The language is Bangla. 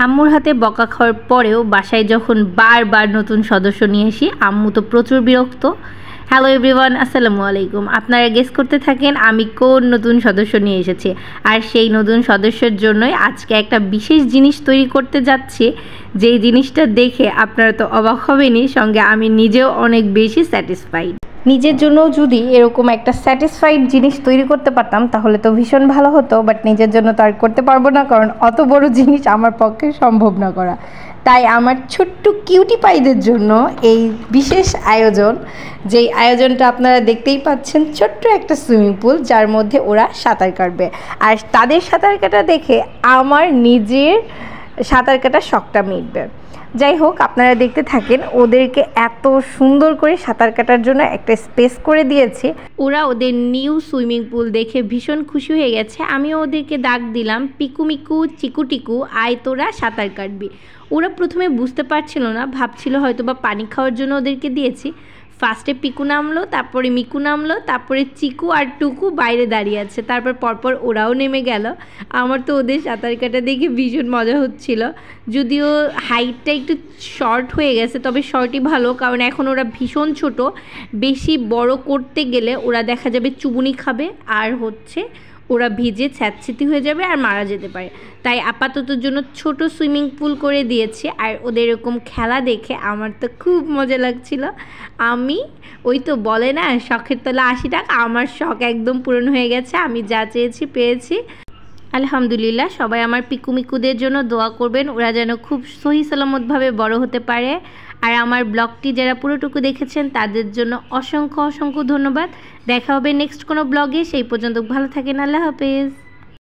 আম্মুর হাতে বকা খাওয়ার পরেও বাসায় যখন বারবার নতুন সদস্য নিয়ে আসি আম্মু তো প্রচুর বিরক্ত। হ্যালো এভরিওয়ান, আসসালামু আলাইকুম। আপনারা গেস করতে থাকেন আমি কোন নতুন সদস্য নিয়ে এসেছি, আর সেই নতুন সদস্যের জন্যই আজকে একটা বিশেষ জিনিস তৈরি করতে যাচ্ছি, যেই জিনিসটা দেখে আপনারা তো অবাক হবেনই, সঙ্গে আমি নিজেও অনেক বেশি স্যাটিসফাইড। নিজের জন্য যদি এরকম একটা স্যাটিসফাইড জিনিস তৈরি করতে পারতাম তাহলে তো ভীষণ ভালো হতো, বাট নিজের জন্য তো আর করতে পারবো না, কারণ অত বড় জিনিস আমার পক্ষে সম্ভব না করা। তাই আমার ছোট্ট কিউটি পাইদের জন্য এই বিশেষ আয়োজন, যেই আয়োজনটা আপনারা দেখতেই পাচ্ছেন, ছোট্ট একটা সুইমিং পুল যার মধ্যে ওরা সাঁতার কাটবে। আর তাদের সাঁতার কাটা দেখে আমার নিজের সাঁতার কাটার শখটা মিটবে। যাই হোক, আপনারা দেখতে থাকেন। ওদেরকে এত সুন্দর করে সাঁতার কাটার জন্য একটা স্পেস করে দিয়েছে। ওরা ওদের নিউ সুইমিং পুল দেখে ভীষণ খুশি হয়ে গেছে। আমিও ওদেরকে ডাক দিলাম, পিকু মিকু চিকু টিকু আয় তোরা সাঁতার কাটবি। ওরা প্রথমে বুঝতে পারছিল না, ভাবছিল হয়তো বা পানি খাওয়ার জন্য ওদেরকে দিয়েছি। ফার্স্টে পিকু নামলো, তারপরে মিকু নামলো, তারপরে চিকু আর টুকু বাইরে দাঁড়িয়ে আছে, তারপর পরপর ওরাও নেমে গেল। আমার তো ওদের সাঁতার কাটা দেখে ভীষণ মজা হচ্ছিল। যদিও হাইটটা একটু শর্ট হয়ে গেছে, তবে শর্টই ভালো, কারণ এখন ওরা ভীষণ ছোট। বেশি বড় করতে গেলে ওরা দেখা যাবে চুবুনি খাবে, আর ওরা ভিজে ছ্যাঁতছিতি হয়ে যাবে আর মারা যেতে পারে। তাই আপাততর জন্য ছোট সুইমিং পুল করে দিয়েছে। আর ওদের এরকম খেলা দেখে আমার তো খুব মজা লাগছিল। আমি ওই তো বলে না, শখের তলা 80 টাকা, আমার শখ একদম পূরণ হয়ে গেছে। আমি যা চেয়েছি পেয়েছি, আলহামদুলিল্লাহ। সবাই আমার পিকু মিকুদের জন্য দোয়া করবেন, ওরা যেন খুব সহি সালামতভাবে বড় হতে পারে। আর আমার ব্লগটি যারা পুরোটুকু দেখেছেন তাদের জন্য অসংখ্য অসংখ্য ধন্যবাদ। দেখা হবে নেক্সট কোনো ব্লগে, সেই পর্যন্ত ভালো থাকেন, আল্লাহ হাফেজ।